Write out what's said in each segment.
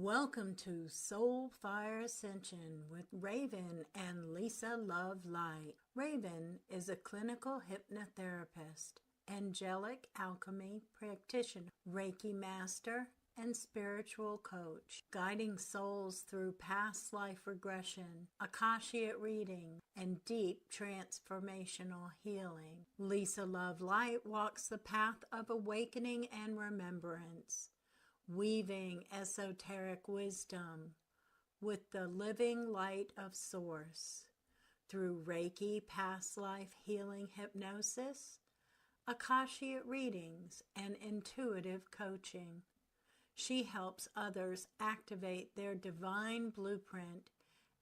Welcome to Soul Fire Ascension with Raven and Lisa Love Light. Raven is a clinical hypnotherapist, angelic alchemy practitioner, Reiki master, and spiritual coach, guiding souls through past life regression, Akashic reading, and deep transformational healing. Lisa Love Light walks the path of awakening and remembrance, weaving esoteric wisdom with the living light of Source through Reiki past life healing hypnosis, Akashic readings, and intuitive coaching. She helps others activate their divine blueprint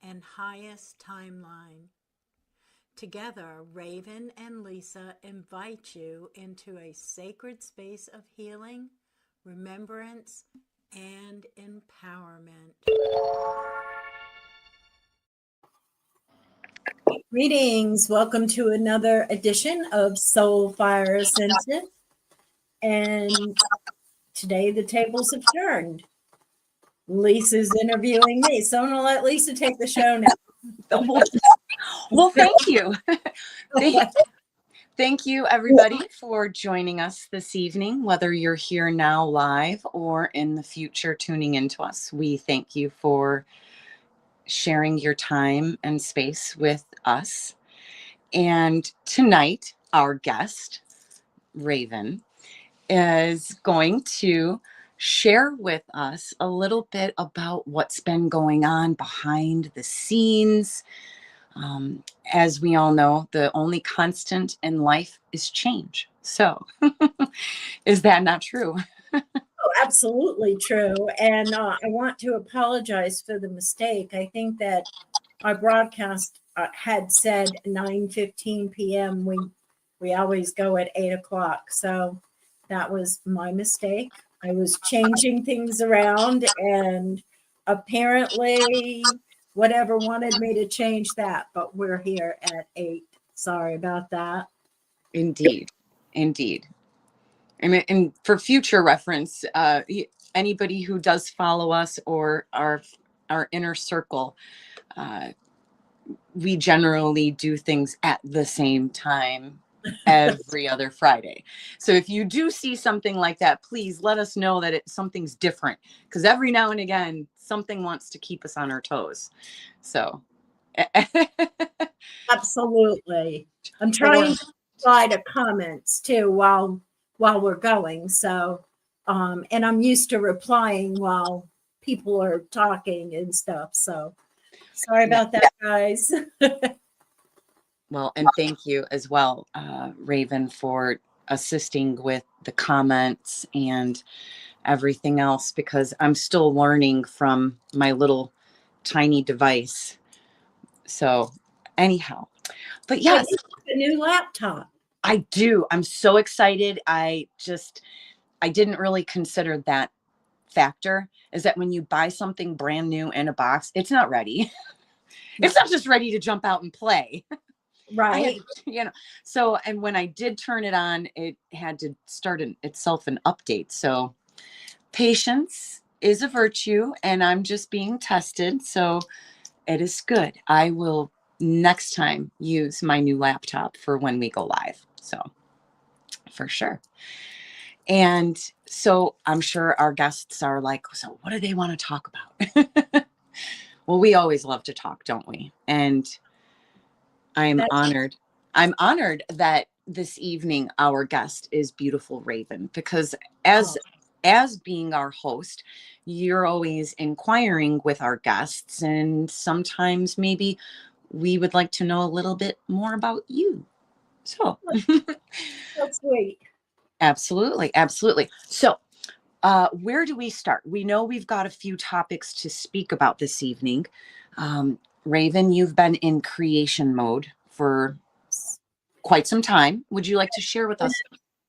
and highest timeline. Together, Raven and Lisa invite you into a sacred space of healing, remembrance, and empowerment. Greetings. Welcome to another edition of Soul Fire Ascension. And today the tables have turned. Lisa's interviewing me, so I'm going to let Lisa take the show now. Well, thank you. Thank you, everybody, for joining us this evening, whether you're here now live or in the future tuning into us. We thank you for sharing your time and space with us. And tonight, our guest, Raven, is going to share with us a little bit about what's been going on behind the scenes. As we all know, the only constant in life is change. So is that not true? Oh, absolutely true. And I want to apologize for the mistake. I think that our broadcast had said 9:15 p.m. We always go at 8 o'clock. So that was my mistake. I was changing things around, and apparently whatever wanted me to change that, but we're here at 8. Sorry about that. Indeed. And for future reference, anybody who does follow us or our inner circle, we generally do things at the same time every other Friday. So if you do see something like that, please let us know that something's different, because every now and again something wants to keep us on our toes. So Absolutely. I'm trying to reply to comments too while we're going. So and I'm used to replying while people are talking and stuff. So sorry about that, guys. Well, and thank you as well, Raven, for assisting with the comments and everything else, because I'm still learning from my little tiny device. So anyhow, but yes, a new laptop. I do. I'm so excited. I didn't really consider that factor, is that when you buy something brand new in a box, it's not ready. It's not just ready to jump out and play. Right. So, and when I did turn it on, it had to start itself an update. So patience is a virtue, and I'm just being tested. So it is good. I will next time use my new laptop for when we go live. So for sure. And so I'm sure our guests are like, so what do they want to talk about? Well, we always love to talk, don't we? And I'm honored that this evening our guest is beautiful Raven, because as being our host, you're always inquiring with our guests, and sometimes maybe we would like to know a little bit more about you. So that's sweet. Absolutely. So where do we start? We know we've got a few topics to speak about this evening. Raven, you've been in creation mode for quite some time. Would you like to share with us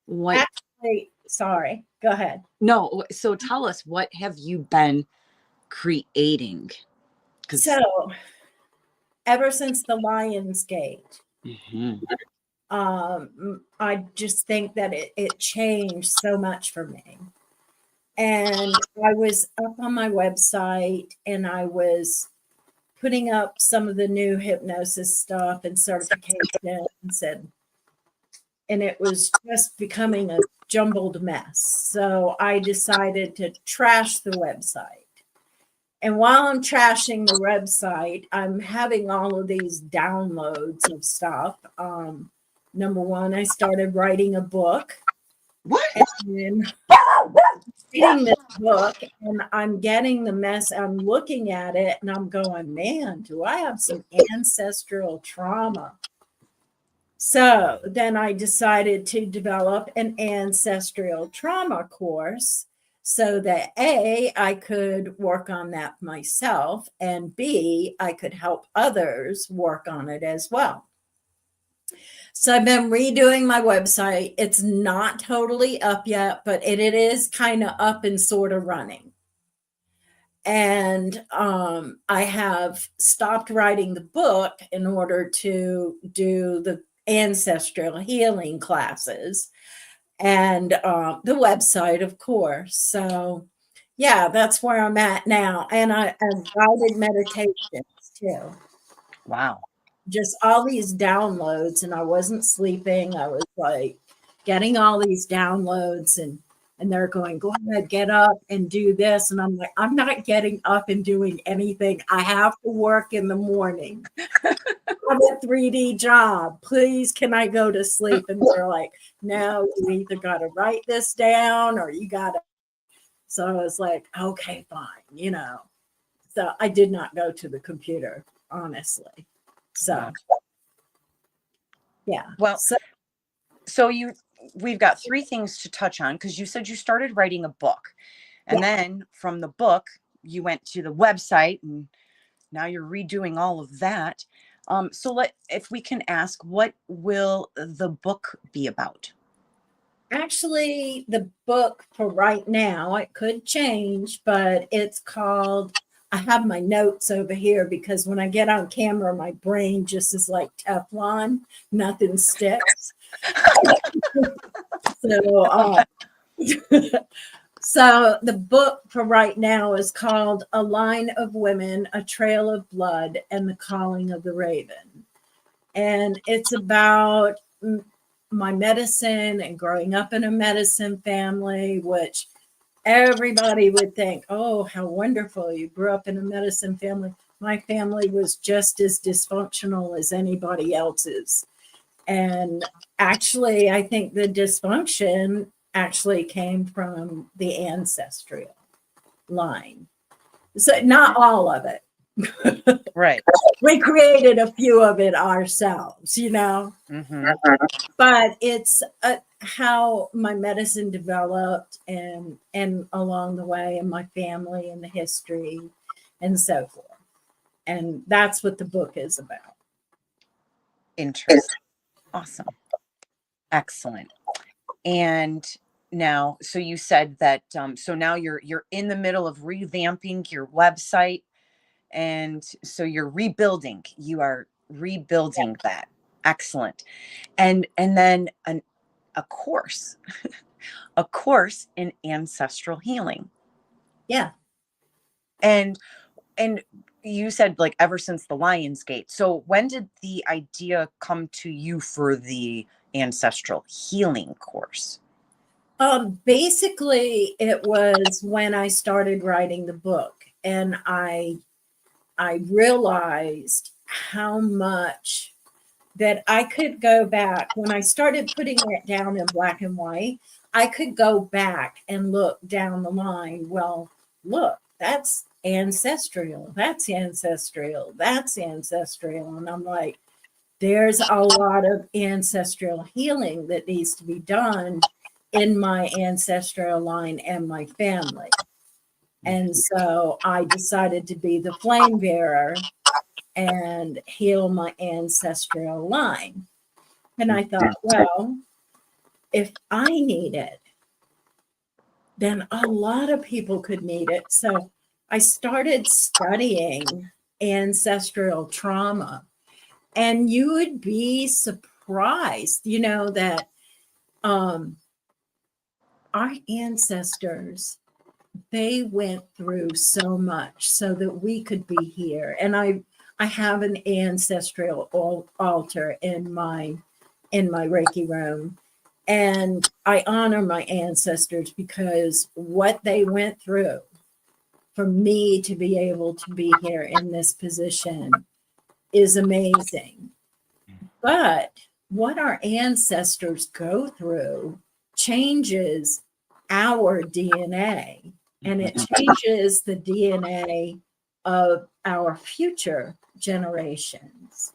what? Actually, sorry, go ahead. No, so tell us, what have you been creating? So, ever since the Lion's Gate, I just think that it changed so much for me. And I was up on my website and I was putting up some of the new hypnosis stuff and certifications, and it was just becoming a jumbled mess. So I decided to trash the website. And while I'm trashing the website, I'm having all of these downloads of stuff. Number one, I started writing a book. What? And reading this book, and I'm getting the mess. I'm looking at it and I'm going, man, do I have some ancestral trauma? So then I decided to develop an ancestral trauma course so that A, I could work on that myself, and B, I could help others work on it as well. So I've been redoing my website. It's not totally up yet, but it is kind of up and sort of running. And I have stopped writing the book in order to do the ancestral healing classes and the website, of course. So, yeah, that's where I'm at now. And I guided meditations too. Wow. Just all these downloads, and I wasn't sleeping. I was like getting all these downloads, and they're going, go ahead, get up and do this. And I'm like, I'm not getting up and doing anything. I have to work in the morning. I have a 3D job. Please, can I go to sleep? And they're like, no, you either got to write this down or you got to. So I was like, okay, fine, So I did not go to the computer, honestly. So, yeah. Well, so we've got three things to touch on, because you said you started writing a book, and then from the book you went to the website, and now you're redoing all of that. So if we can ask, what will the book be about? Actually, the book for right now, it could change, but it's called, I have my notes over here because when I get on camera, my brain just is like Teflon, nothing sticks. So, so the book for right now is called A Line of Women, A Trail of Blood, and the Calling of the Raven. And it's about my medicine and growing up in a medicine family, which everybody would think, oh, how wonderful. You grew up in a medicine family. My family was just as dysfunctional as anybody else's. And actually, I think the dysfunction actually came from the ancestral line. So not all of it. Right. We created a few of it ourselves, Mm-hmm. But it's how my medicine developed and along the way, and my family and the history and so forth. And that's what the book is about. Interesting. Awesome. Excellent. And now, so you said that, so now you're in the middle of revamping your website, and so you're rebuilding. You are rebuilding that. Excellent. And then a course, a course in ancestral healing. Yeah. And you said, like, ever since the Lion's Gate. So when did the idea come to you for the ancestral healing course? Basically, it was when I started writing the book, and I realized how much that I could go back when I started putting it down in black and white. I could go back and look down the line. Well, look, that's ancestral. That's ancestral. That's ancestral. And I'm like, there's a lot of ancestral healing that needs to be done in my ancestral line and my family. And so I decided to be the flame bearer and heal my ancestral line. And I thought, well, if I need it, then a lot of people could need it. So I started studying ancestral trauma. And you would be surprised, that our ancestors they went through so much so that we could be here. And I have an ancestral altar in my Reiki room, and I honor my ancestors because what they went through for me to be able to be here in this position is amazing. But what our ancestors go through changes our DNA, and it changes the DNA of our future generations.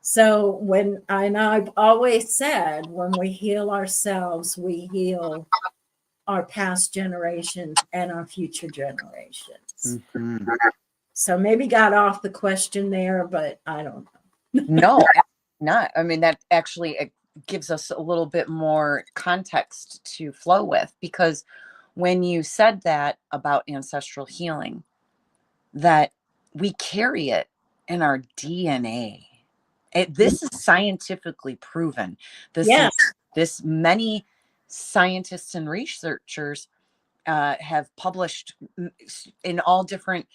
So and I've always said, when we heal ourselves, we heal our past generations and our future generations. Mhm. So maybe got off the question there, but I don't know. No, not. I mean, that actually gives us a little bit more context to flow with, because when you said that about ancestral healing, that we carry it in our DNA. This is scientifically proven. Yes. This many scientists and researchers have published in all different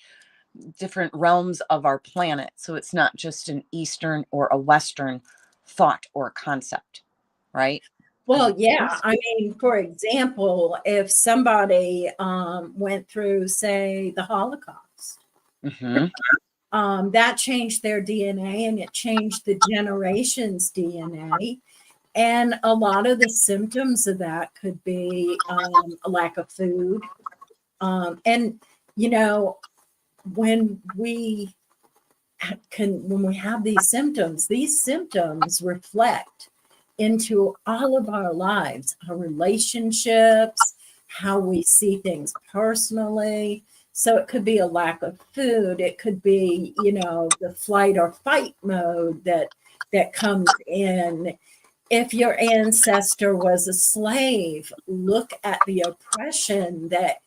realms of our planet. So it's not just an Eastern or a Western thought or concept, right? Well, yeah. I mean, for example, if somebody went through, say, the Holocaust, Mm-hmm. that changed their DNA and it changed the generation's DNA. And a lot of the symptoms of that could be a lack of food. And, you know, when we when we have these symptoms reflect into all of our lives, our relationships, how we see things personally. So it could be a lack of food. It could be, the flight or fight mode that comes in. If your ancestor was a slave, look at the oppression that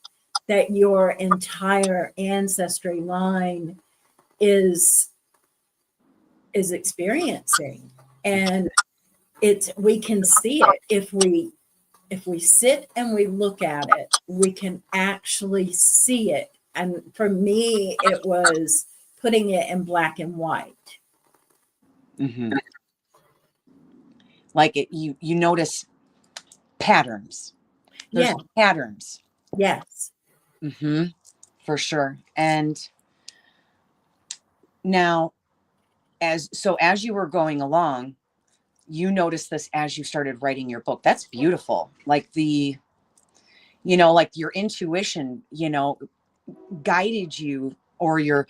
your entire ancestry line is experiencing. And we can see it if we sit and we look at it, we can actually see it. And for me, it was putting it in black and white. Mm-hmm. Like you notice patterns. There's patterns. Yes. Mm-hmm. For sure. And now, as you were going along, you noticed this as you started writing your book. That's beautiful. Like like your intuition, guided you, or your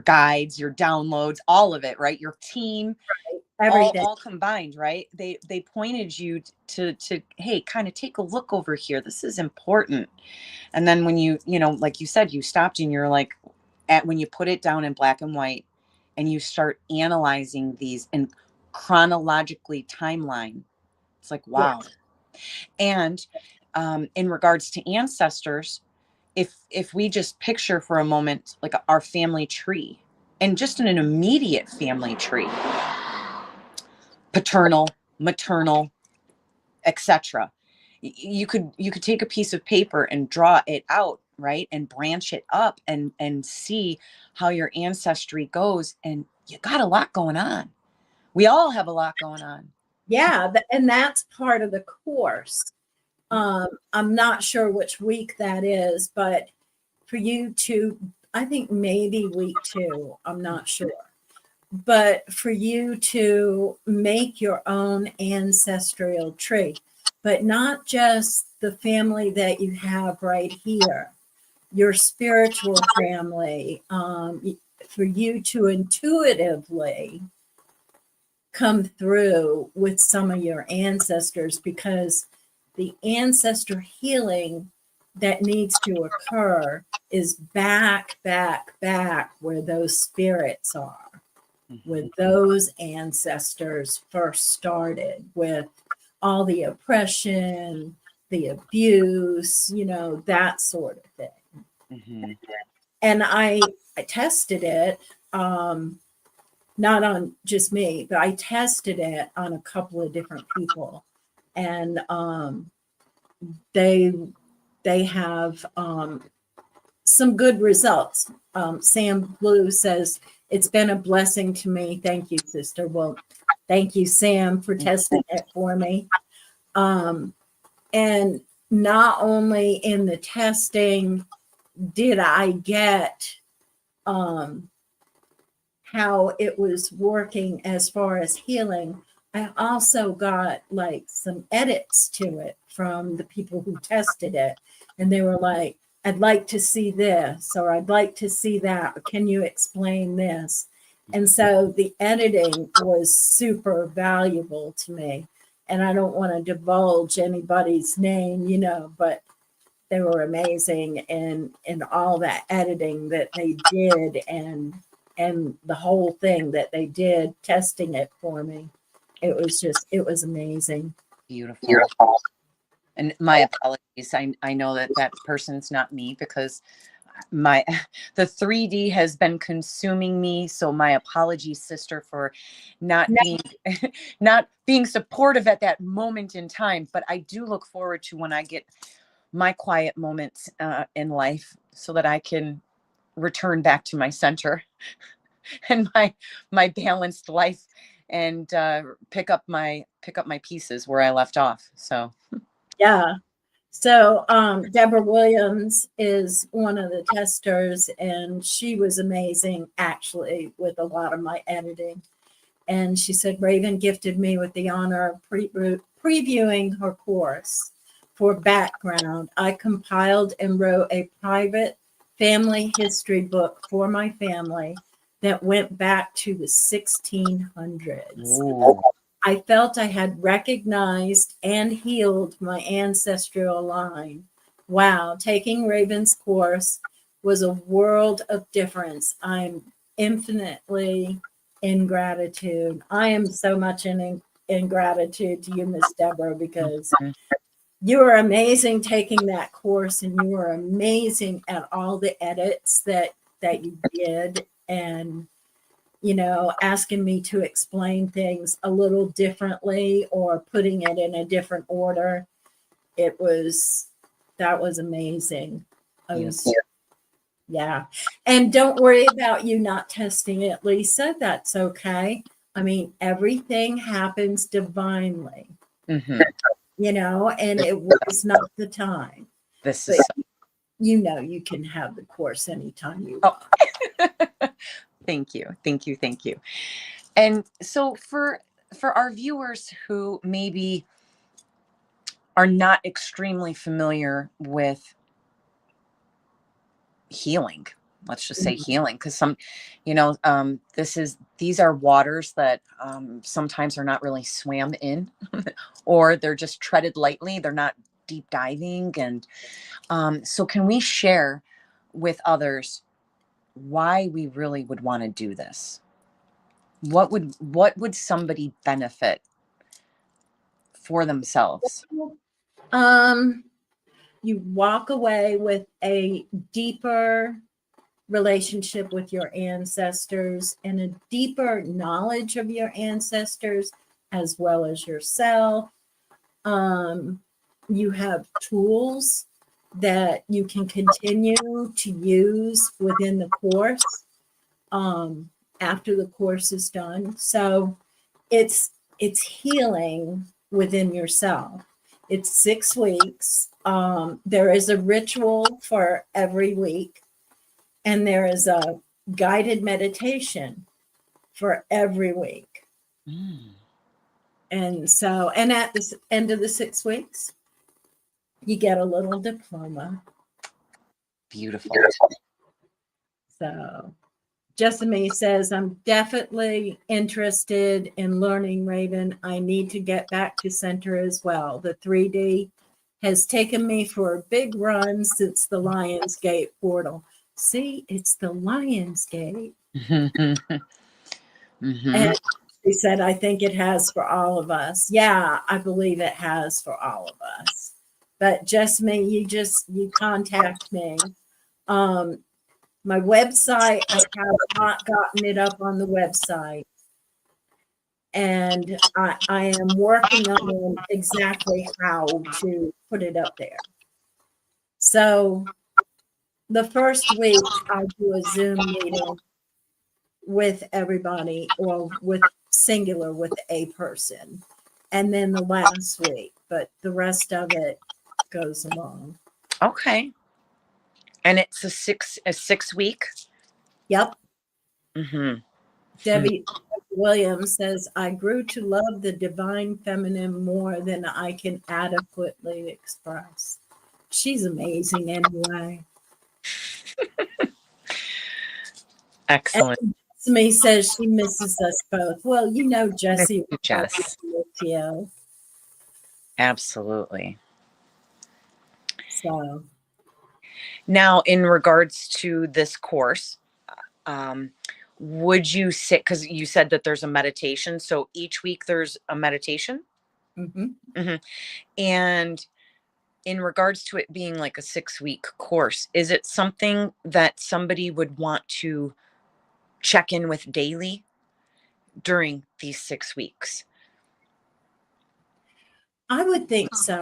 guides, your downloads, all of it, right? Your team, Everything. all combined, right? They pointed you to hey, kind of take a look over here. This is important. And then when you like you said, you stopped and you're like, when you put it down in black and white and you start analyzing these in chronologically timeline, it's like, wow. Yes. And in regards to ancestors, if we just picture for a moment like our family tree, and just in an immediate family tree, paternal, maternal, etc., you could take a piece of paper and draw it out, right, and branch it up and see how your ancestry goes. And you got a lot going on. We all have a lot going on. Yeah, and that's part of the course. I'm not sure which week that is, but for you to, I think maybe week 2, I'm not sure. But for you to make your own ancestral tree, but not just the family that you have right here, your spiritual family, for you to intuitively come through with some of your ancestors, because the ancestor healing that needs to occur is back where those spirits are, where those ancestors first started, with all the oppression, the abuse, that sort of thing. Mm-hmm. And I tested it, not on just me, but I tested it on a couple of different people. And they have some good results. Sam Blue says, it's been a blessing to me. Thank you, sister. Well, thank you, Sam, for testing it for me. And not only in the testing did I get how it was working as far as healing, I also got like some edits to it from the people who tested it. And they were like, I'd like to see this, or I'd like to see that. Can you explain this? And so the editing was super valuable to me. And I don't want to divulge anybody's name, you know, but they were amazing in all that editing that they did and the whole thing that they did testing it for me. It was amazing. Beautiful. And my apologies. I know that person's not me, because the 3D has been consuming me. So my apologies, sister, for not being supportive at that moment in time. But I do look forward to when I get my quiet moments in life, so that I can return back to my center and my balanced life, and pick up my pieces where I left off. So yeah. So Deborah Williams is one of the testers, and she was amazing actually with a lot of my editing. And she said, Raven gifted me with the honor of previewing her course. For background, I compiled and wrote a private family history book for my family that went back to the 1600s. ooh, I felt I had recognized and healed my ancestral line. Wow, taking Raven's course was a world of difference. I'm infinitely in gratitude. I am so much in gratitude to you, Miss Deborah, because you were amazing taking that course, and you were amazing at all the edits that you did, and you know, asking me to explain things a little differently or putting it in a different order. That was amazing. Yeah. And don't worry about you not testing it, Lisa. That's okay. I mean, everything happens divinely, you know, and it was not the time. this But is you know, you can have the course anytime you oh. want. Thank you. And so for our viewers who maybe are not extremely familiar with healing, let's just say healing, because some, you know, these are waters that sometimes are not really swam in, or they're just treaded lightly. They're not deep diving. And so can we share with others why we really would want to do this? What would somebody benefit for themselves? You walk away with a deeper relationship with your ancestors and a deeper knowledge of your ancestors as well as yourself. You have tools that you can continue to use within the course after the course is done. So it's healing within yourself. It's 6 weeks. There is a ritual for every week, and there is a guided meditation for every week. And so, and at the end of the 6 weeks, you get a little diploma. Beautiful. So Jessamy says, I'm definitely interested in learning, Raven. I need to get back to center as well. The 3D has taken me for a big run since the Lionsgate portal. See, it's the Lionsgate. And she said, I think it has for all of us. Yeah, I believe it has for all of us. But Jessamy, you contact me. My website, I have not gotten it up on the website. And I am working on exactly how to put it up there. So the first week I do a Zoom meeting with everybody, or with singular with a person, and then the last week, but the rest of it goes along. Okay. And it's a 6 week. Yep. Mm-hmm. Debbie Williams says, I grew to love the divine feminine more than I can adequately express. She's amazing anyway. Excellent. And Jessamy says she misses us both. Well, you know, Miss Jessie, you, Jess. with you. Absolutely. So Now, in regards to this course, would you say, because you said that there's a meditation, so each week there's a meditation? mhm. And in regards to it being like a 6 week course, is it something that somebody would want to check in with daily during these 6 weeks? I would think so.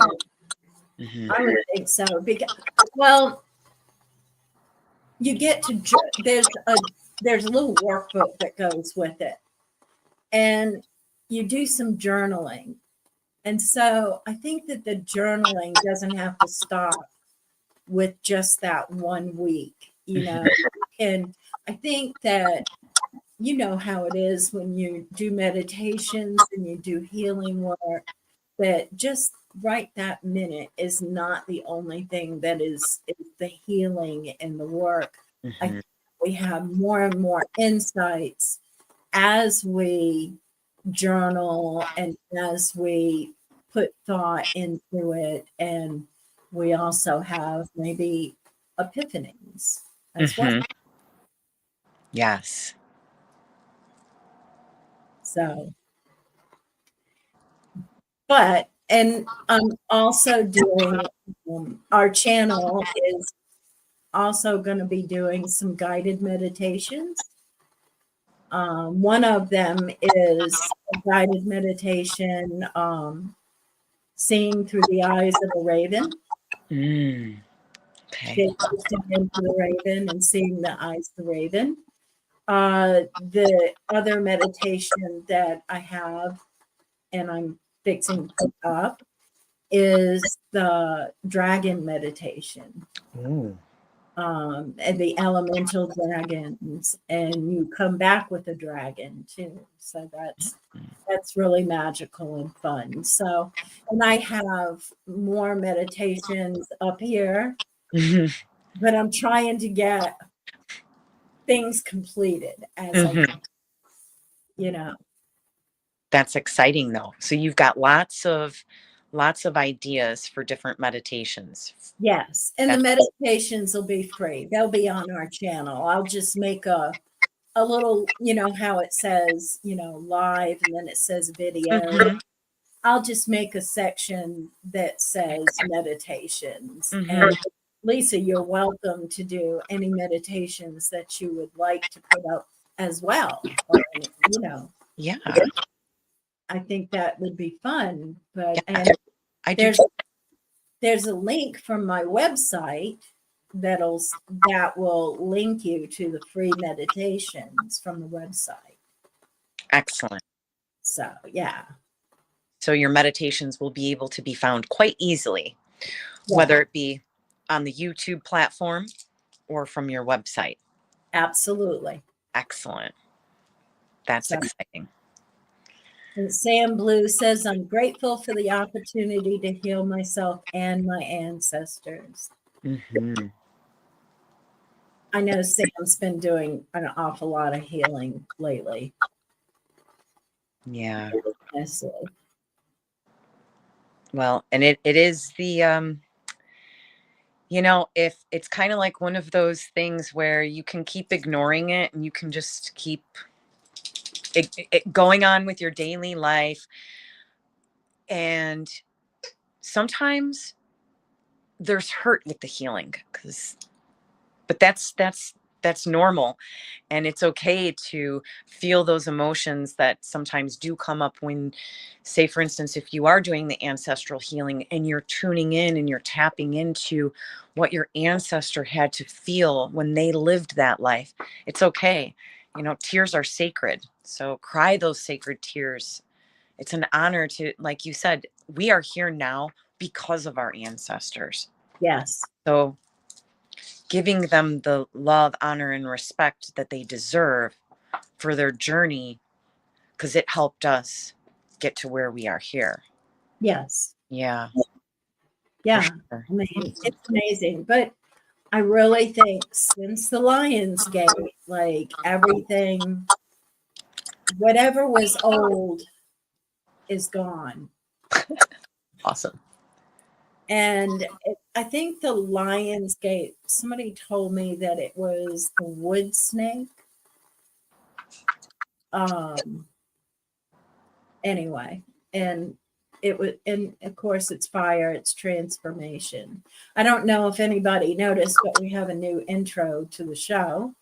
Mhm. I would think so. Because, well, you get to, there's a little workbook that goes with it. And you do some journaling. And so I think that the journaling doesn't have to stop with just that 1 week, you know. And I think that, you know how it is when you do meditations and you do healing work, that just right that minute is not the only thing that is the healing and the work. I Mhm. think we have more and more insights as we journal and as we put thought into it, and we also have maybe epiphanies as well. Mhm. Yes. So, but, and I'm also doing, our channel is also going to be doing some guided meditations. One of them is a guided meditation, seeing through the eyes of a raven. Mm. Okay. Gazing into the raven and seeing the eyes of the raven. The other meditation that I have and I'm fixing to put up is the dragon meditation, Ooh. and the elemental dragons, and you come back with a dragon too. So that's really magical and fun. So, and I have more meditations up here, Mhm. but I'm trying to get things completed as I, Mhm. you know. That's exciting though. So you've got lots of ideas for different meditations. Yes, and the That's meditations will be free. They'll be on our channel. I'll just make a little, you know how it says, you know, live and then it says video. Mhm. I'll just make a section that says meditations. Mhm. And Lisa, you're welcome to do any meditations that you would like to put up as well. Or, you know, Yeah. I think that would be fun. But, Yeah. and I do. there's a link from my website that will link you to the free meditations from the website. Excellent. So yeah. So your meditations will be able to be found quite easily, Yeah, whether it be on the YouTube platform or from your website. absolutely. Excellent. That's So, exciting. and Sam Blue says, I'm grateful for the opportunity to heal myself and my ancestors. Mhm. I know Sam's been doing an awful lot of healing lately. Yeah. Honestly. Well, and it is the if it's kind of like one of those things where you can keep ignoring it and you can just keep it going on with your daily life. And sometimes there's hurt with the healing but that's that's normal. And it's okay to feel those emotions that sometimes do come up when, say, for instance, if you are doing the ancestral healing and you're tuning in and you're tapping into what your ancestor had to feel when they lived that life. It's okay. You know, tears are sacred. So cry those sacred tears. It's an honor to, like you said, we are here now because of our ancestors. Yes. So giving them the love, honor, and respect that they deserve for their journey, because it helped us get to where we are here. Yes. Yeah. Yeah. Sure. I mean, it's amazing. But I really think since the Lionsgate, like everything, whatever was old is gone. Awesome. And I think the Lionsgate, somebody told me that it was the wood snake. Anyway, and it was, and of course it's fire, it's transformation. I don't know if anybody noticed, but we have a new intro to the show.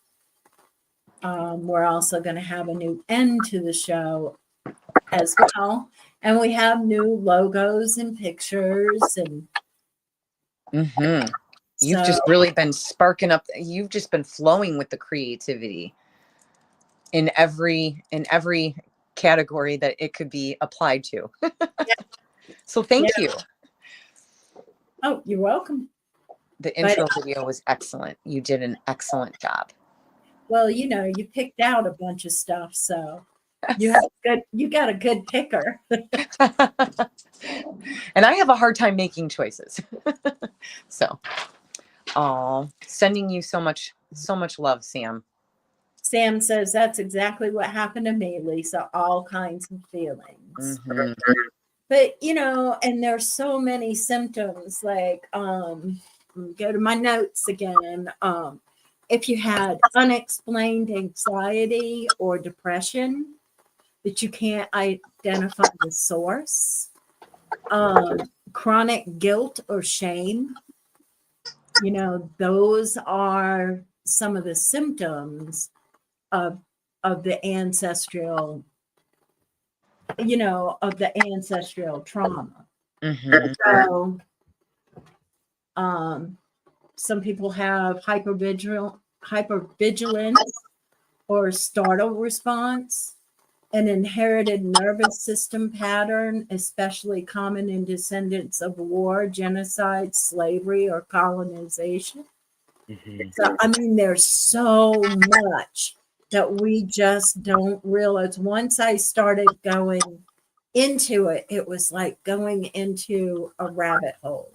We're also going to have a new end to the show as well. And we have new logos and pictures. And You've just really been sparking up. You've just been flowing with the creativity in every category that it could be applied to. So thank you. Oh, you're welcome. The intro video was excellent. You did an excellent job. Well, you know, you picked out a bunch of stuff, so you got a good picker. And I have a hard time making choices. So, sending you so much love, Sam. Sam says that's exactly what happened to me, Lisa. All kinds of feelings. But you know, and there's so many symptoms. Like, go to my notes again. If you had unexplained anxiety or depression that you can't identify the source, chronic guilt or shame, you know, those are some of the symptoms of the ancestral, you know, of the ancestral trauma. So, some people have hypervigilance or startle response, an inherited nervous system pattern, especially common in descendants of war, genocide, slavery, or colonization. So, I mean, there's so much that we just don't realize. Once I started going into it, it was like going into a rabbit hole,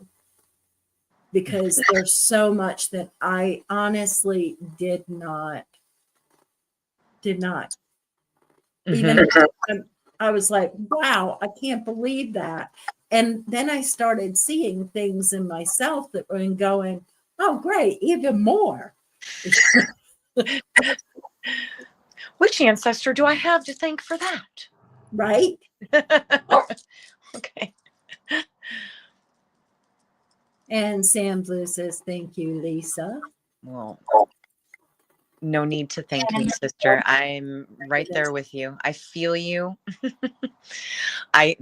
because there's so much that I honestly did not even. I was like, wow, I can't believe that. And then I started seeing things in myself that were going, oh, great, even more. Which ancestor do I have to thank for that? Right? Okay. And Sam Blue says, thank you, Lisa. Well, no need to thank me, sister. I'm right there with you. I feel you. I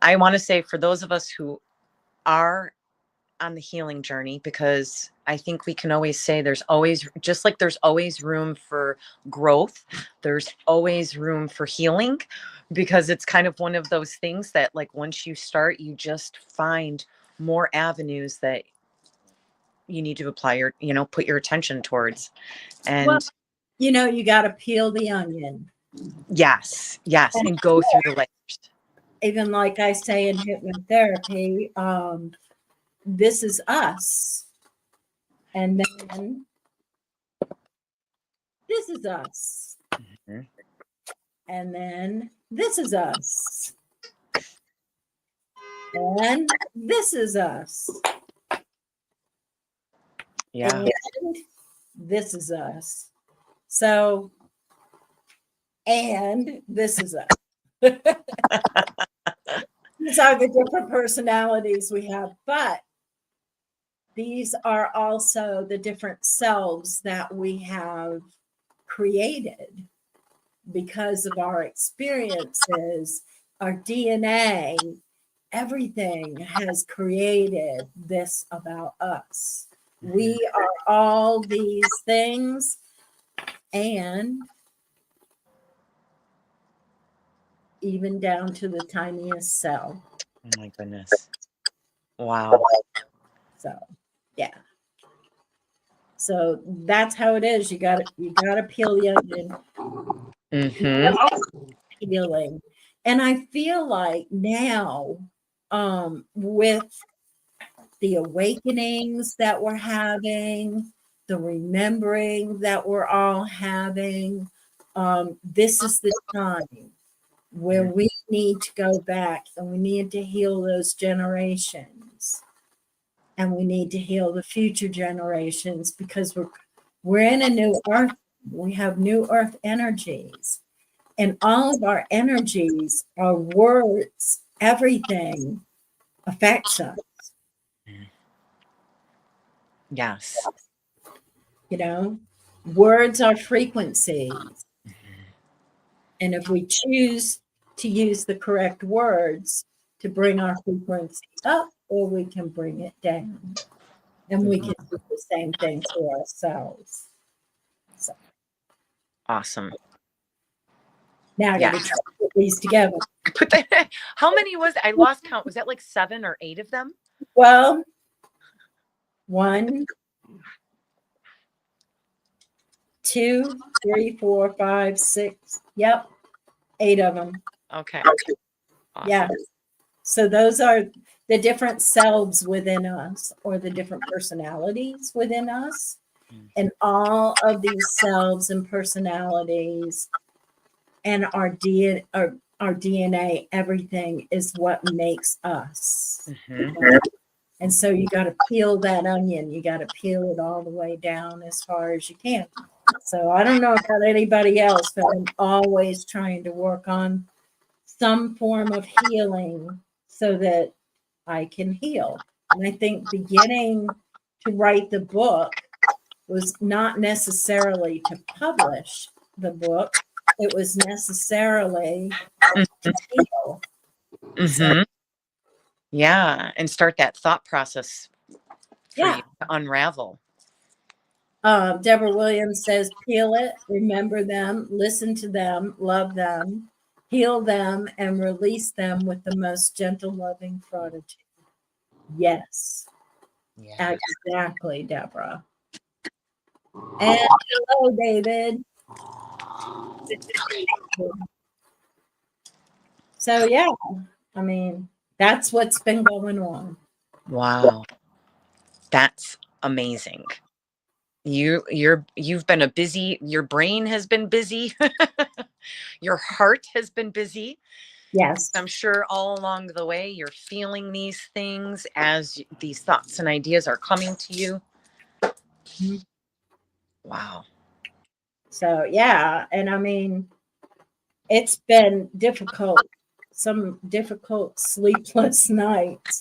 want to say, for those of us who are on the healing journey, because I think we can always say there's always, just like there's always room for growth, there's always room for healing, because it's kind of one of those things that, like, once you start, you just find more avenues that you need to apply your, you know, put your attention towards. And well, you know, you got to peel the onion. Yes, and go through the layers. Even like I say in hypnotherapy, this is us. And then this is us. And then this is us. And this is us. Yeah. And this is us. So, and this is us. These are the different personalities we have. But these are also the different selves that we have created because of our experiences, our DNA, everything has created this about us. We are all these things, and even down to the tiniest cell. Oh my goodness. Wow. So, yeah. So that's how it is. You got to peel the onion. Healing. And I feel like now, with the awakenings that we're having, the remembering that we're all having, this is the time where we need to go back and we need to heal those generations, and we need to heal the future generations, because we're in a new earth. We have new earth energies, and all of our energies, our words, everything affects us. Yes. You know, words are frequencies. And if we choose to use the correct words to bring our frequency up, or we can bring it down. And we can do the same thing to ourselves. So Awesome. now I got to try to put these together. How many was I lost count? Was that like 7 or 8 of them? Well, 1, 2, 3, 4, 5, 6. Yep, 8 of them. Okay. Awesome. Yeah. So those are the different selves within us, or the different personalities within us. And all of these selves and personalities and our DNA, everything is what makes us. And so you got to peel that onion. You got to peel it all the way down as far as you can. So I don't know about anybody else, but I'm always trying to work on some form of healing so that I can heal. And I think beginning to write the book was not necessarily to publish the book. It was necessarily to heal. So, yeah, and start that thought process for yeah. you to unravel. Deborah Williams says, peel it, remember them, listen to them, love them, heal them, and release them with the most gentle, loving fortitude. Yes. Yeah. Exactly, Deborah. And hello, David. So, yeah, I mean, that's what's been going on. Wow. That's amazing. You've been your brain has been busy. Your heart has been busy. Yes. I'm sure all along the way you're feeling these things as these thoughts and ideas are coming to you. Mm-hmm. Wow. So, yeah, and I mean, it's been difficult, some difficult sleepless nights,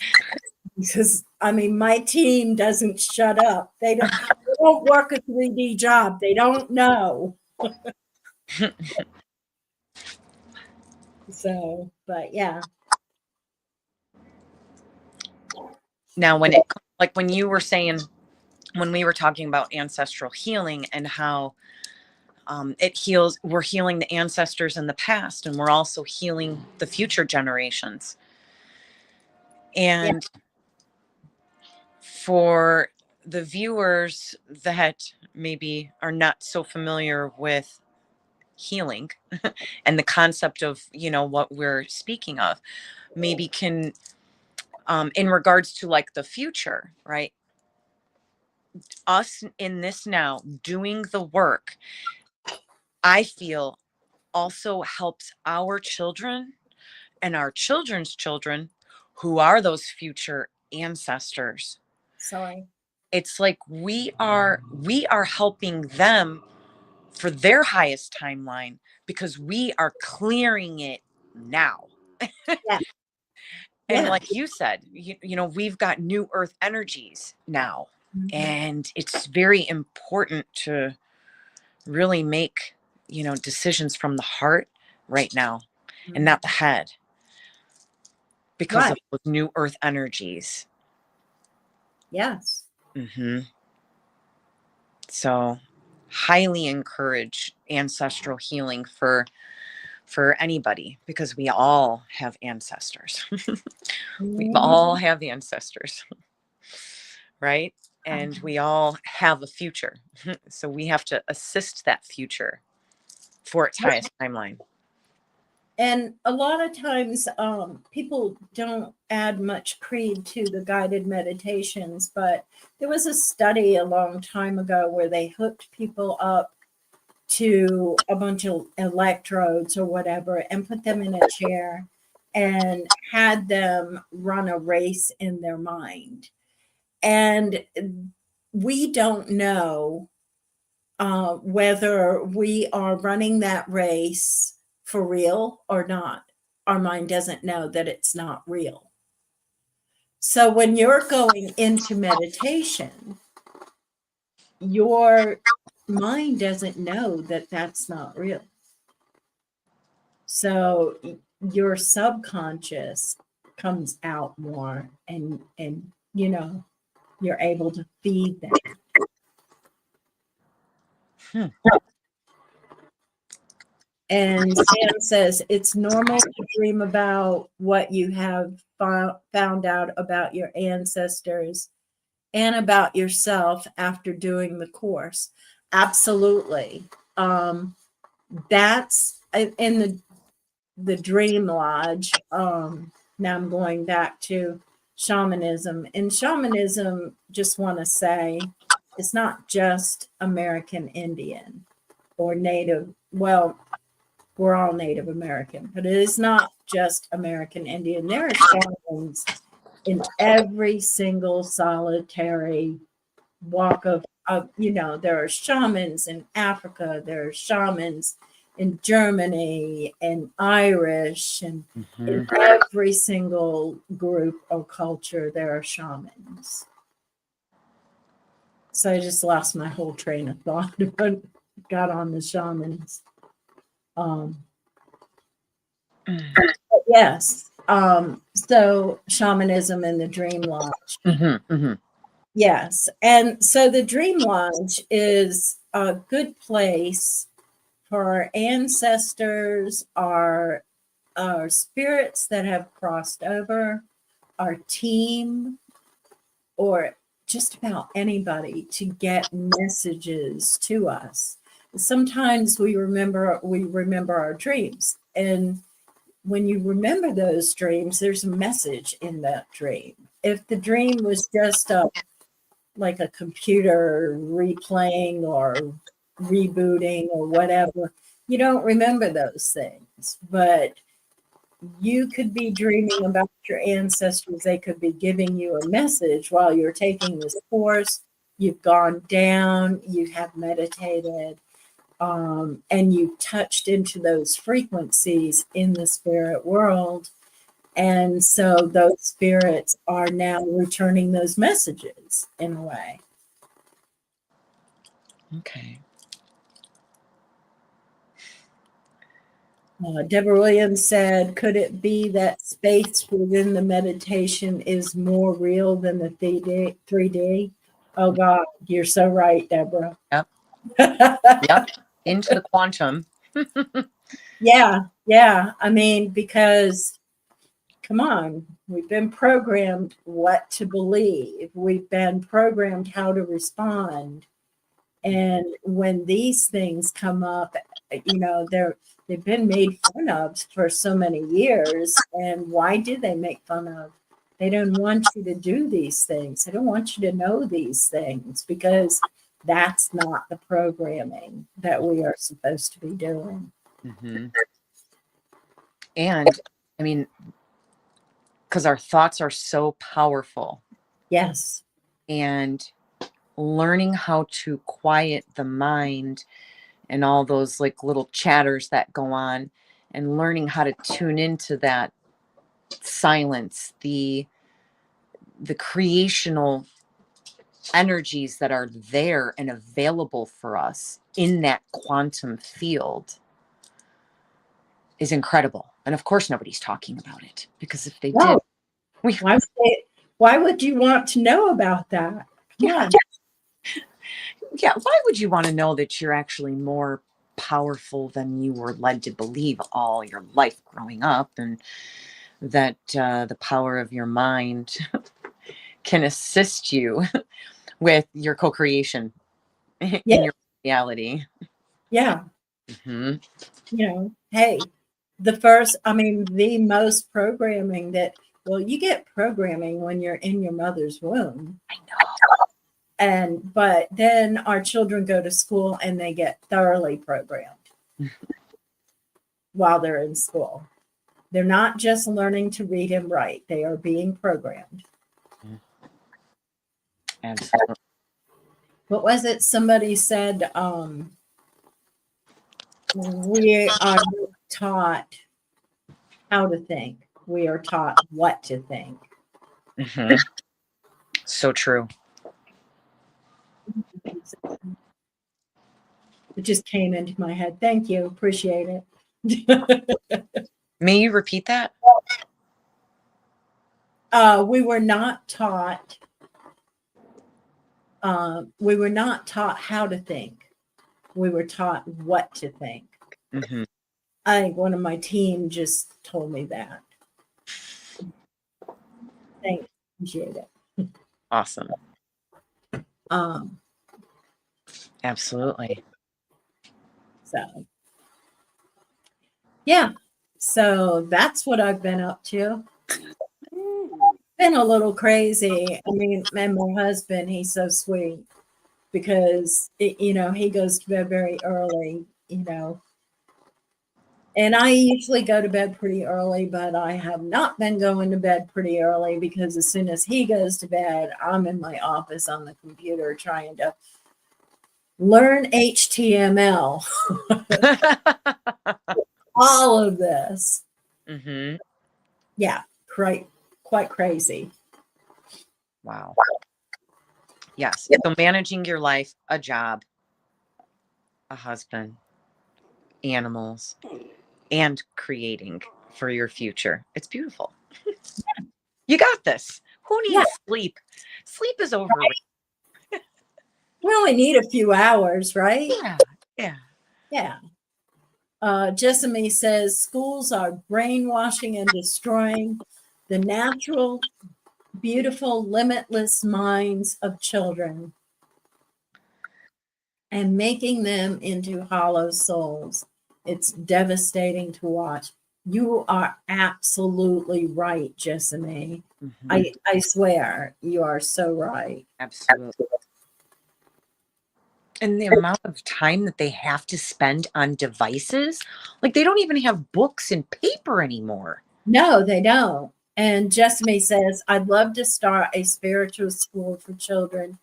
because I mean, my team doesn't shut up. They don't work a 3D job. They don't know. So, but yeah. Now, when you were saying, when we were talking about ancestral healing and how it heals, we're healing the ancestors in the past, and we're also healing the future generations. And for the viewers that maybe are not so familiar with healing and the concept of, what we're speaking of, maybe can, in regards to like the future, right? Us in this now doing the work, I feel also helps our children and our children's children, who are those future ancestors. Sorry. It's like we are helping them for their highest timeline, because we are clearing it now. Yeah. And Yeah. like you said, we've got new earth energies now. And it's very important to really make, decisions from the heart right now and not the head because of those new earth energies. Yes. So highly encourage ancestral healing for anybody, because we all have ancestors. We all have ancestors, right? And we all have a future. So we have to assist that future for its highest timeline. And a lot of times people don't add much creed to the guided meditations, but there was a study a long time ago where they hooked people up to a bunch of electrodes or whatever and put them in a chair and had them run a race in their mind. And we don't know whether we are running that race for real or not. Our mind doesn't know that it's not real. So when you're going into meditation, your mind doesn't know that that's not real. So your subconscious comes out more, and you're able to feed that. And Sam says it's normal to dream about what you have found out about your ancestors and about yourself after doing the course. Absolutely. That's in the Dream Lodge. Now I'm going back to shamanism. In shamanism, just want to say it's not just American Indian or Native. Well, we're all Native American, but it is not just American Indian. There are shamans in every single solitary walk of there are shamans in Africa, there are shamans in Germany and Irish, and in every single group or culture, there are shamans. So I just lost my whole train of thought, but got on the shamans. Yes. So shamanism and the Dream Lodge. Yes. And so the Dream Lodge is a good place for our ancestors, our spirits that have crossed over, our team, or just about anybody to get messages to us. Sometimes we remember our dreams, and when you remember those dreams, there's a message in that dream. If the dream was just like a computer replaying or rebooting or whatever, you don't remember those things. But you could be dreaming about your ancestors. They could be giving you a message while you're taking this course. You've gone down, you have meditated, and you've touched into those frequencies in the spirit world. And so those spirits are now returning those messages in a way. Okay. Deborah Williams said, could it be that space within the meditation is more real than the 3D? Oh, God, you're so right, Deborah. Yep. Yep. Into the quantum. Yeah. I mean, because, come on, we've been programmed what to believe. We've been programmed how to respond. And when these things come up, they've been made fun of for so many years. And why do they make fun of? They don't want you to do these things. They don't want you to know these things, because that's not the programming that we are supposed to be doing. And I mean, because our thoughts are so powerful. Yes. And learning how to quiet the mind and all those like little chatters that go on, and learning how to tune into that silence, the creational energies that are there and available for us in that quantum field is incredible. And of course, nobody's talking about it, because if they did, why would you want to know about that? Yeah. Yeah. Why would you want to know that you're actually more powerful than you were led to believe all your life growing up, and that the power of your mind can assist you with your co-creation in your reality? Yeah. Mm-hmm. You know, hey, the most programming that, well, you get programming when you're in your mother's womb. I know. But then our children go to school and they get thoroughly programmed while they're in school. They're not just learning to read and write. They are being programmed. Absolutely. What was it? Somebody said, we are taught how to think. We are taught what to think. Mm-hmm. So true. It just came into my head. Thank you. Appreciate it. May you repeat that? We were not taught. We were not taught how to think. We were taught what to think. Mm-hmm. I think one of my team just told me that. Thanks. Appreciate it. Awesome. Absolutely. So, yeah. So that's what I've been up to. Been a little crazy. I mean, and my husband, he's so sweet because, he goes to bed very early, and I usually go to bed pretty early, but I have not been going to bed pretty early because as soon as he goes to bed, I'm in my office on the computer trying to learn HTML. All of this. Mm-hmm. Yeah, quite crazy. Wow. Yes. So managing your life, a job, a husband, animals, and creating for your future. It's beautiful. You got this. Who needs sleep? Sleep is overrated. We only need a few hours, right? Yeah. Jessamy says schools are brainwashing and destroying the natural, beautiful, limitless minds of children and making them into hollow souls. It's devastating to watch. You are absolutely right, Jessamy. Mm-hmm. I swear, you are so right. Absolutely. And the amount of time that they have to spend on devices, like they don't even have books and paper anymore. No, they don't. And Jessamy says, I'd love to start a spiritual school for children,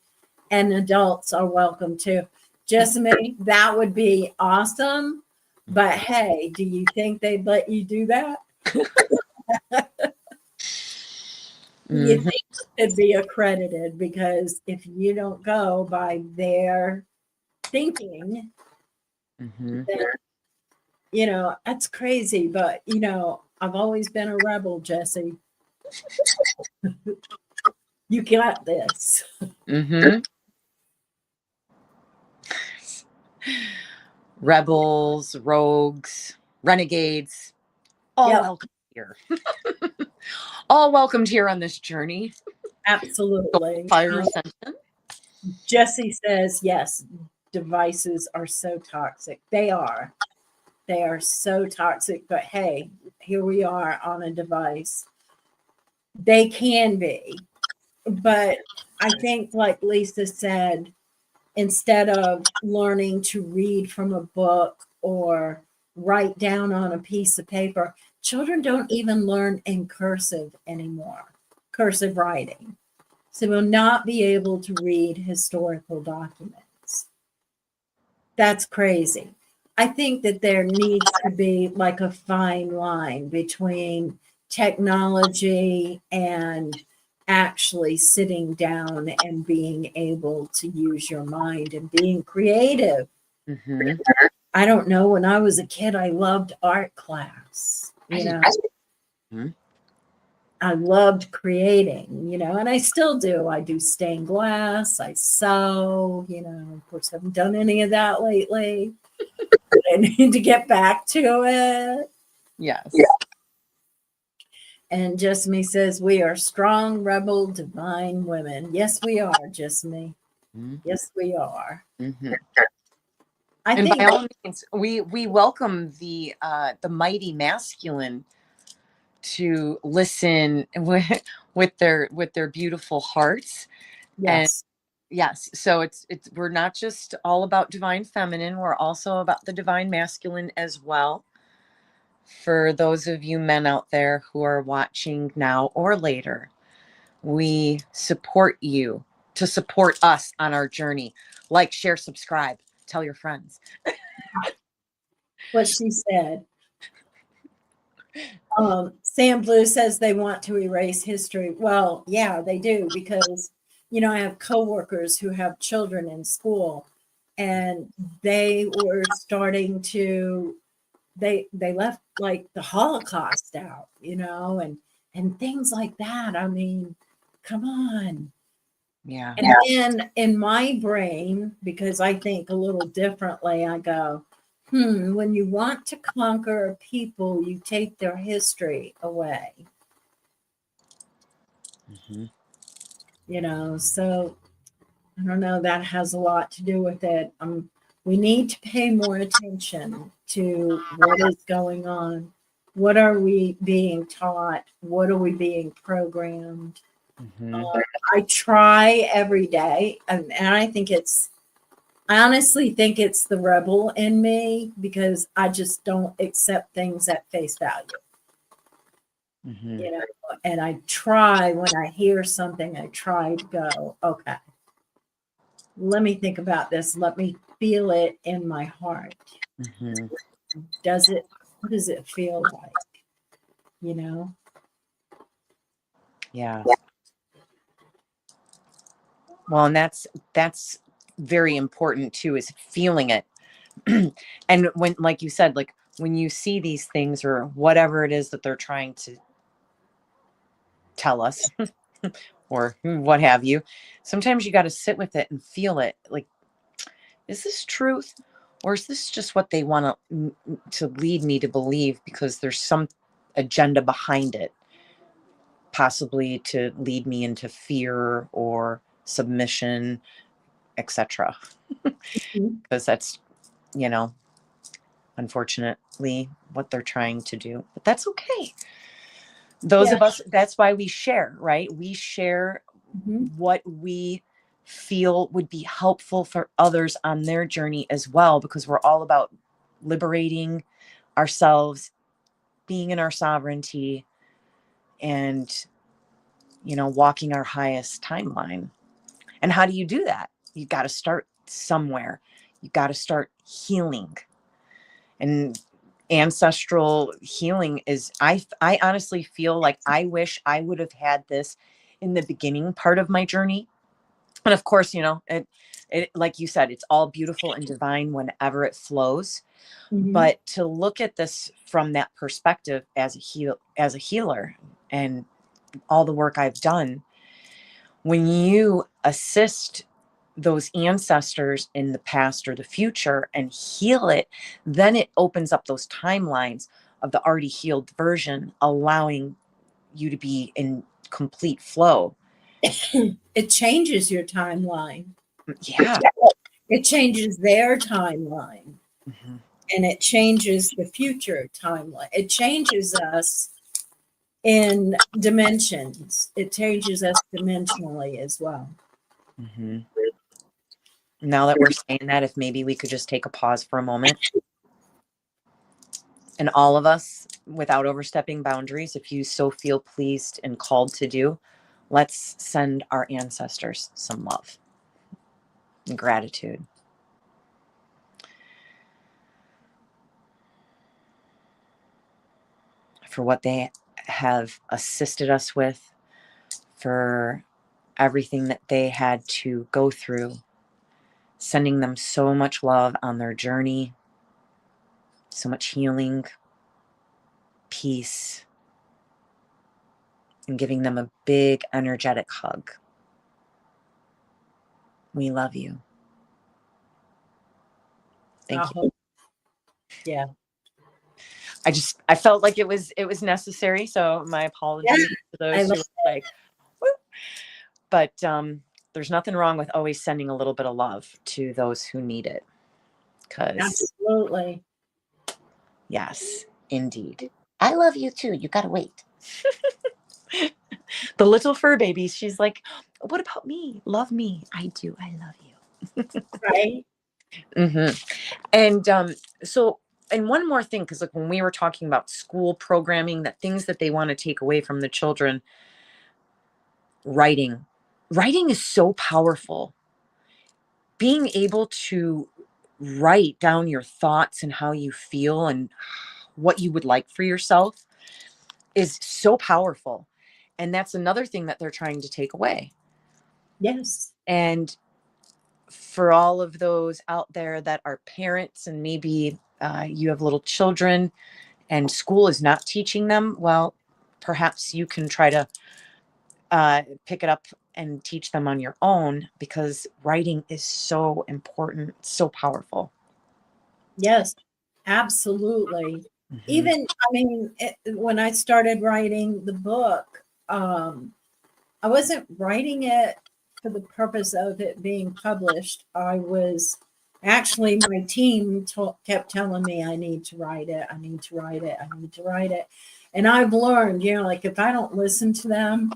and adults are welcome too. Jessamy, that would be awesome. But hey, do you think they'd let you do that? You think it could be accredited, because if you don't go by their thinking, then, that's crazy. But, I've always been a rebel, Jessie. You got this. Mm-hmm. Rebels, rogues, renegades, all welcome here. All welcomed here on this journey. Absolutely. Soul Fire Ascension. Jessie says, yes, devices are so toxic. They are. They are so toxic. But hey, here we are on a device. They can be. But I think, like Lisa said, instead of learning to read from a book or write down on a piece of paper, children don't even learn in cursive anymore, cursive writing. So will not be able to read historical documents. That's crazy. I think that there needs to be like a fine line between technology and actually sitting down and being able to use your mind and being creative. Mm-hmm. I don't know, when I was a kid, I loved art class, you know. Mm-hmm. I loved creating, you know, and I still do. I do stained glass, I sew, you know, of course, I haven't done any of that lately. I need to get back to it. Yes. And Just Me says, we are strong, rebel, divine women. Yes, we are, Just Me. Mm-hmm. Yes, we are. Mm-hmm. I And think, by all means, we welcome the mighty masculine to listen with their beautiful hearts. And yes. yes, so it's we're not just all about divine feminine, we're also about the divine masculine as well. For those of you men out there who are watching now or later, we support you to support us on our journey. Like, share, subscribe, tell your friends. What she said. Sam Blue says they want to erase history. Well, yeah, they do, because, you know, I have coworkers who have children in school, and they were starting to, they left like the Holocaust out, you know, and things like that. I mean, come on. Yeah. And then in my brain, because I think a little differently, I go, when you want to conquer a people, you take their history away, Mm-hmm. you know. So I don't know, that has a lot to do with it. We need to pay more attention to what is going on. What are we being taught? What are we being programmed? Mm-hmm. I try every day, and I honestly think it's the rebel in me, because I just don't accept things at face value, Mm-hmm. you know. And I try, when I hear something, I try to go, okay, let me think about this. Let me feel it in my heart. Mm-hmm. What does it feel like? You know? Yeah. Well, and that's very important too, is feeling it. And when, like you said, like when you see these things or whatever it is that they're trying to tell us or what have you, sometimes you got to sit with it and feel it. Like, is this truth, or is this just what they want to lead me to believe, because there's some agenda behind it, possibly to lead me into fear or submission, etc. Because that's, you know, unfortunately what they're trying to do, but that's okay. Those Yeah. of us, that's why we share, right? We share Mm-hmm. what we feel would be helpful for others on their journey as well, because we're all about liberating ourselves, being in our sovereignty, and, you know, walking our highest timeline. And how do you do that? You got to start somewhere. You got to start healing. And ancestral healing is, I honestly feel like I wish I would have had this in the beginning part of my journey. And of course, you know, it like you said, it's all beautiful and divine whenever it flows. Mm-hmm. But to look at this from that perspective as a healer, and all the work I've done, when you assist those ancestors in the past or the future and heal it, then it opens up those timelines of the already healed version, allowing you to be in complete flow. It changes your timeline. Yeah. It changes their timeline, Mm-hmm. and it changes the future timeline. It changes us in dimensions. It changes us dimensionally as well. Mm-hmm. Now that we're saying that, if maybe we could just take a pause for a moment, and all of us, without overstepping boundaries, if you so feel pleased and called to do, let's send our ancestors some love and gratitude for what they have assisted us with, for everything that they had to go through, sending them so much love on their journey, so much healing, peace, and giving them a big energetic hug. We love you. Thank you. Yeah. I felt like it was necessary. So my apologies to those who were like, woo. But there's nothing wrong with always sending a little bit of love to those who need it. Absolutely. Yes, indeed. I love you too. You gotta wait. The little fur baby, she's like, what about me? Love me. I do. I love you. Right. And so, and one more thing, because like when we were talking about school programming, that things that they want to take away from the children, writing is so powerful. Being able to write down your thoughts and how you feel and what you would like for yourself is so powerful. And that's another thing that they're trying to take away. Yes. And for all of those out there that are parents and maybe you have little children and school is not teaching them, well, perhaps you can try to pick it up and teach them on your own, because writing is so important, so powerful. Yes, absolutely. Even, I mean, when I started writing the book, I wasn't writing it for the purpose of it being published. I was actually, my team kept telling me, I need to write it. I need to write it. I need to write it. And I've learned, like if I don't listen to them,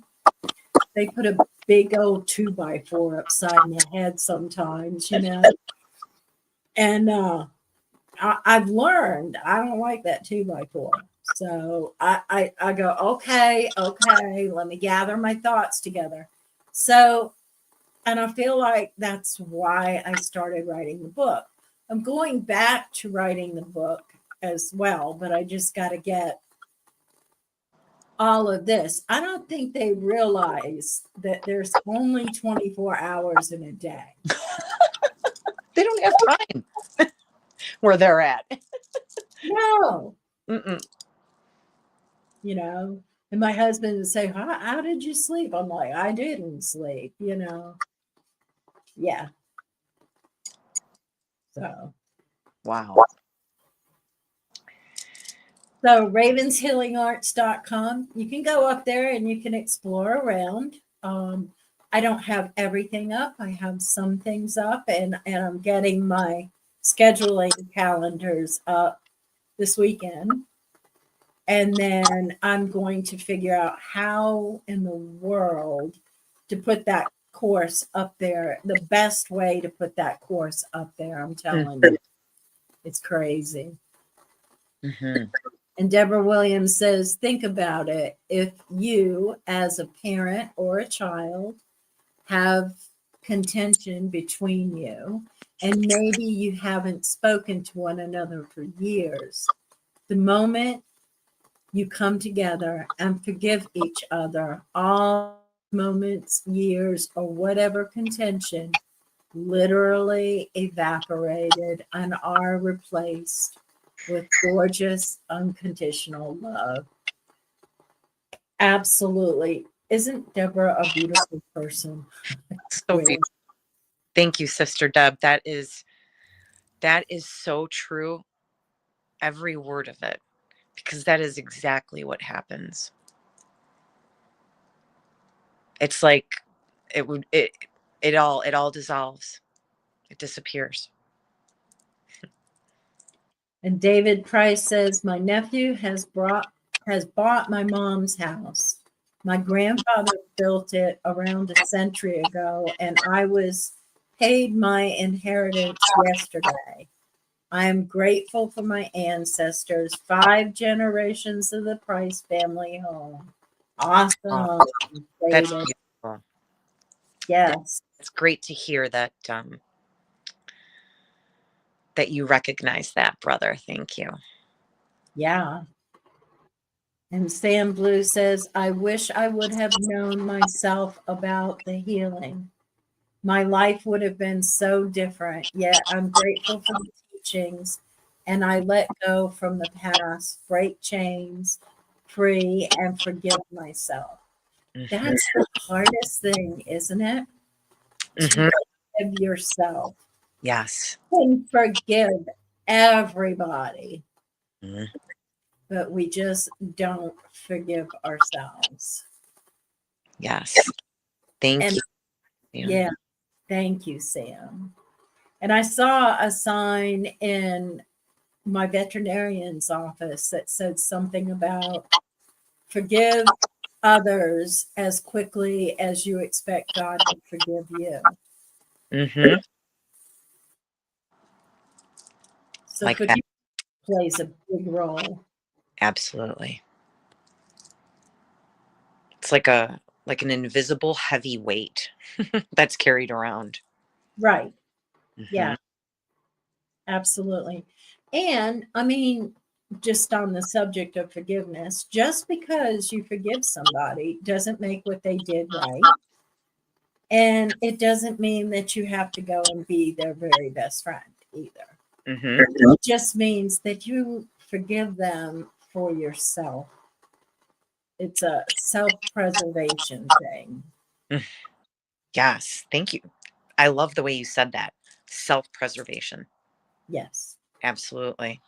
they put a big old 2x4 upside my head sometimes, And I've learned I don't like that 2x4. So I go, okay, let me gather my thoughts together. So, and I feel like that's why I started writing the book. I'm going back to writing the book as well, but I just got to get all of this. I don't think they realize that there's only 24 hours in a day. They don't have time where they're at. No. Mm-mm. And my husband would say, how did you sleep? I'm like, I didn't sleep, Yeah. So. Wow. So ravenshealingarts.com. You can go up there and you can explore around. I don't have everything up. I have some things up, and I'm getting my scheduling calendars up this weekend. And then I'm going to figure out how in the world to put that course up there, the best way to put that course up there. I'm telling you, it's crazy. And Deborah Williams says, think about it. If you, as a parent or a child, have contention between you, and maybe you haven't spoken to one another for years, the moment you come together and forgive each other, all moments, years, or whatever contention literally evaporated and are replaced with gorgeous, unconditional love. Absolutely. Isn't Deborah a beautiful person? So beautiful. Thank you, Sister Deb. That is so true. Every word of it, because that is exactly what happens. It's like it all dissolves. It disappears. And David Price says, my nephew has bought my mom's house. My grandfather built it around a century ago, and I was paid my inheritance yesterday. I am grateful for my ancestors, 5 generations of the Price family home. Awesome. Oh, that's beautiful. Yes. It's great to hear that that you recognize that, brother. Thank you. Yeah. And Sam Blue says, I wish I would have known myself about the healing. My life would have been so different. Yet I'm grateful for the teachings and I let go from the past, break chains, free, and forgive myself. That's the hardest thing, isn't it? To forgive yourself. Yes. And forgive everybody. Mm-hmm. But we just don't forgive ourselves. Yes. Thank you. Yeah. Thank you, Sam. And I saw a sign in my veterinarian's office that said something about forgive others as quickly as you expect God to forgive you. Mm-hmm. So Like forgiveness plays a big role. Absolutely. It's like an invisible heavy weight that's carried around. Right. Mm-hmm. Yeah. Absolutely. And I mean, just on the subject of forgiveness, just because you forgive somebody doesn't make what they did right. And it doesn't mean that you have to go and be their very best friend either. Mm-hmm. It just means that you forgive them for yourself. It's a self-preservation thing. Yes. Thank you. I love the way you said that. Self-preservation. Yes. Absolutely.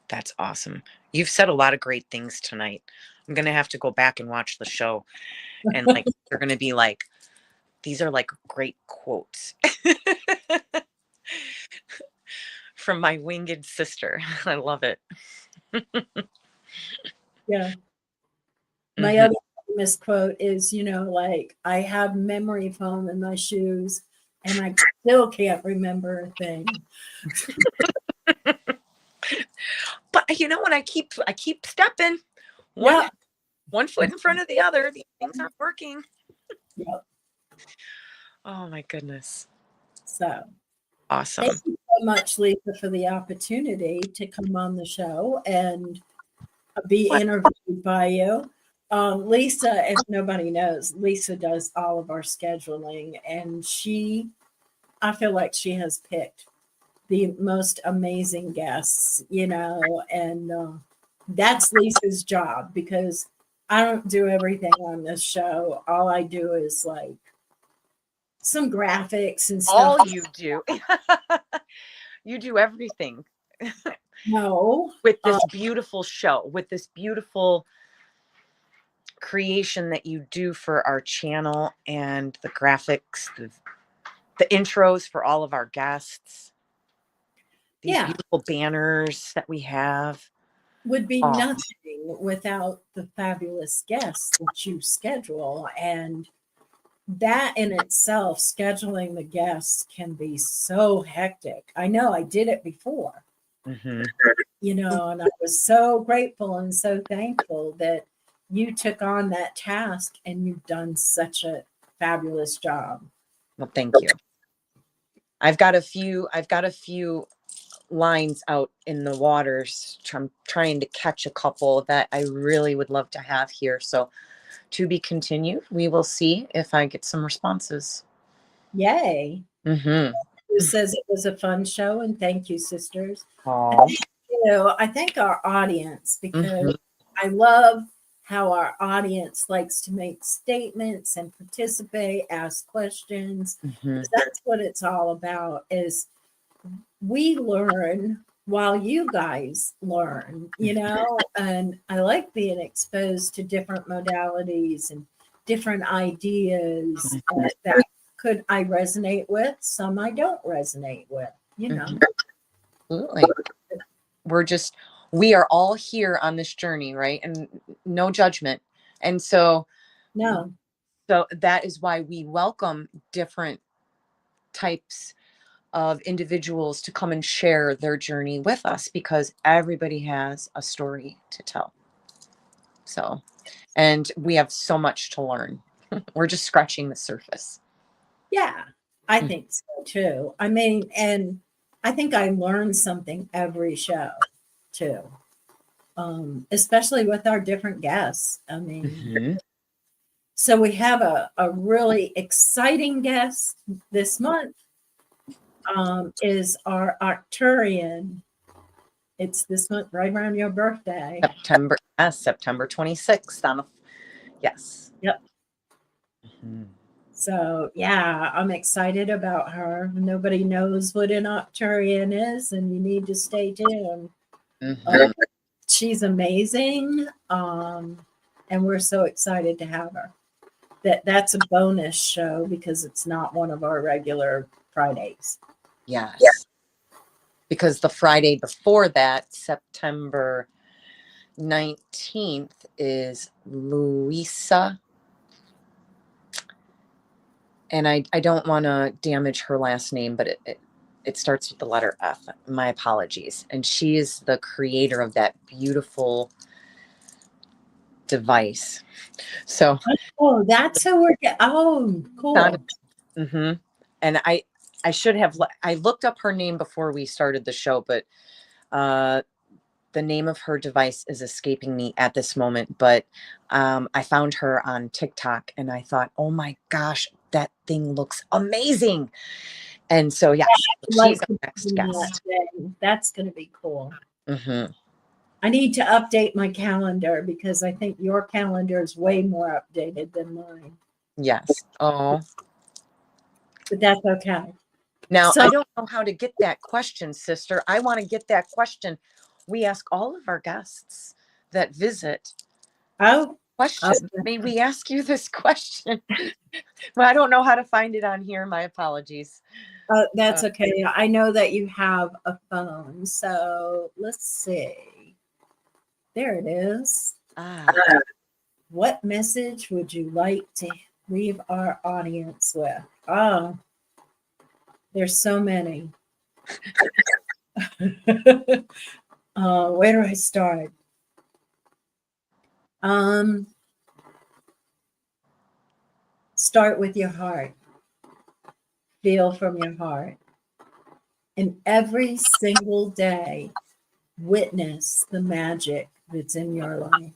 That's awesome. You've said a lot of great things tonight. I'm going to have to go back and watch the show. And like, they're going to be like, these are like great quotes from my winged sister. I love it. Yeah. My other famous quote is, like, I have memory foam in my shoes and I still can't remember a thing. But you know what? I keep stepping Yeah. one foot in front of the other. These things aren't working. Yep. Oh my goodness. So Awesome. thank you so much, Lisa, for the opportunity to come on the show and be interviewed by you. Lisa, if nobody knows, Lisa does all of our scheduling, and I feel like she has picked the most amazing guests, and that's Lisa's job because I don't do everything on this show. All I do is like some graphics and stuff. All you do. You do everything. No. With this beautiful show, with this beautiful creation that you do for our channel and the graphics, the intros for all of our guests, these beautiful banners that we have. Would be nothing without the fabulous guests that you schedule. And that in itself, scheduling the guests can be so hectic. I know I did it before, Mm-hmm. And I was so grateful and so thankful that you took on that task and you've done such a fabulous job. Well, thank you. I've got a few lines out in the waters. I'm trying to catch a couple that I really would love to have here. So to be continued. We will see if I get some responses. Yay. Mm-hmm. Who says it was a fun show, and thank you, sisters. Aww. I thank our audience because I love how our audience likes to make statements and participate, ask questions. That's what it's all about, is we learn while you guys learn, and I like being exposed to different modalities and different ideas that I resonate with, some I don't resonate with, Absolutely. We are all here on this journey, right? And no judgment. And so that is why we welcome different types of individuals to come and share their journey with us, because everybody has a story to tell. So, and we have so much to learn. We're just scratching the surface. Yeah, I think so too. I mean, and I think I learn something every show too. especially with our different guests. I mean, Mhm. so we have a really exciting guest this month, is our Arcturian. It's this month, right around your birthday. September 26th yes. Yep. Mhm. So yeah, I'm excited about her. Nobody knows what an Arcturian is, and you need to stay tuned. Mhm. She's amazing, and we're so excited to have her. That's a bonus show because it's not one of our regular Fridays. Yes. Because the Friday before that, September 19th, is Louisa. And I don't want to damage her last name, but it starts with the letter F. My apologies. And she is the creator of that beautiful device. So, Oh, that's who we're getting. Oh, cool. mm-hmm. And I should have, I looked up her name before we started the show, but the name of her device is escaping me at this moment. But I found her on TikTok and I thought, oh my gosh, that thing looks amazing. And so, yeah, she's our next guest. That's going to be cool. Mm-hmm. I need to update my calendar because I think your calendar is way more updated than mine. Yes. Oh. But that's okay. Now, So, I don't know how to get that question, sister. I want to get that question. We ask all of our guests that visit question. May we ask you this question? Well, I don't know how to find it on here. My apologies. that's okay. I know that you have a phone. So let's see. There it is. What message would you like to leave our audience with? Oh, there's so many. Where do I start? Start with your heart. Feel from your heart. And every single day, witness the magic that's in your life.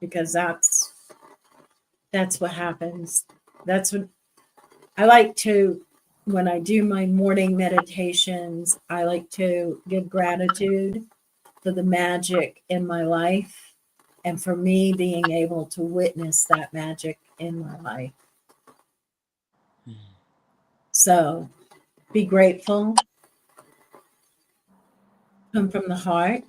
Because that's what happens. That's what I like to, when I do my morning meditations, I like to give gratitude for the magic in my life and for me being able to witness that magic in my life. So be grateful, come from the heart,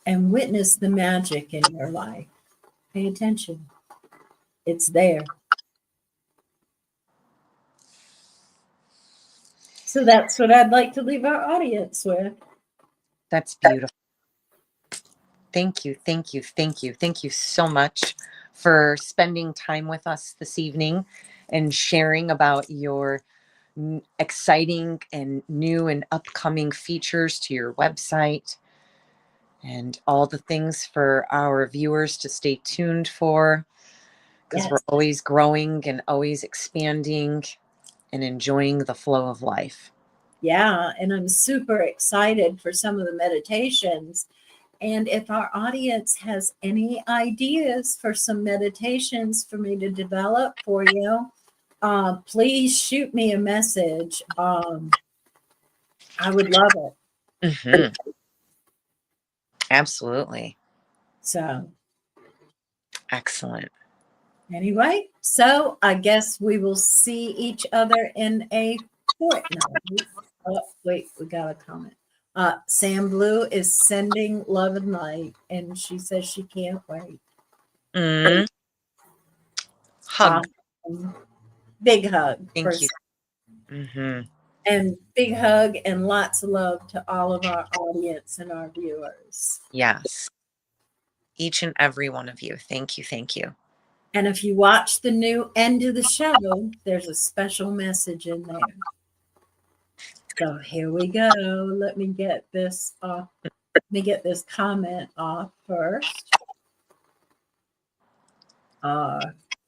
and witness the magic in your life. Pay attention. It's there. So that's what I'd like to leave our audience with. That's beautiful. Thank you. Thank you. Thank you. Thank you so much for spending time with us this evening and sharing about your exciting and new and upcoming features to your website and all the things for our viewers to stay tuned for, because we're always growing and always expanding and enjoying the flow of life. Yeah, and I'm super excited for some of the meditations. And if our audience has any ideas for some meditations for me to develop for you, please shoot me a message. I would love it. Mm-hmm. Absolutely. So, excellent. Anyway, so I guess we will see each other in a fortnight. Oh, wait, we got a comment. Sam Blue is sending love and light, and she says she can't wait. Hug. Big hug. Thank you. Mm-hmm. And big hug and lots of love to all of our audience and our viewers. Yes. Each and every one of you. Thank you. Thank you. And if you watch the new end of the show, there's a special message in there. So here we go. Let me get this off. Let me get this comment off first.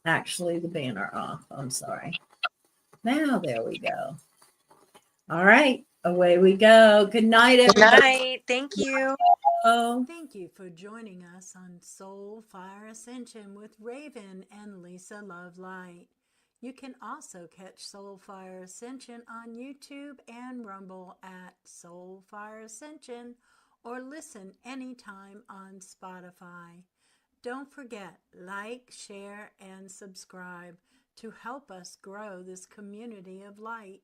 Actually, the banner off. I'm sorry. Now, there we go. All right. Away we go. Good night, Good everybody. night. Thank you. Thank you for joining us on Soul Fire Ascension with Raven and Lisa Love Light. You can also catch Soul Fire Ascension on YouTube and Rumble at Soul Fire Ascension, or listen anytime on Spotify. Don't forget, like, share, and subscribe to help us grow this community of light.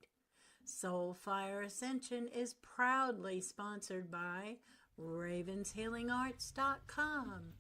Soul Fire Ascension is proudly sponsored by ravenshealingarts.com.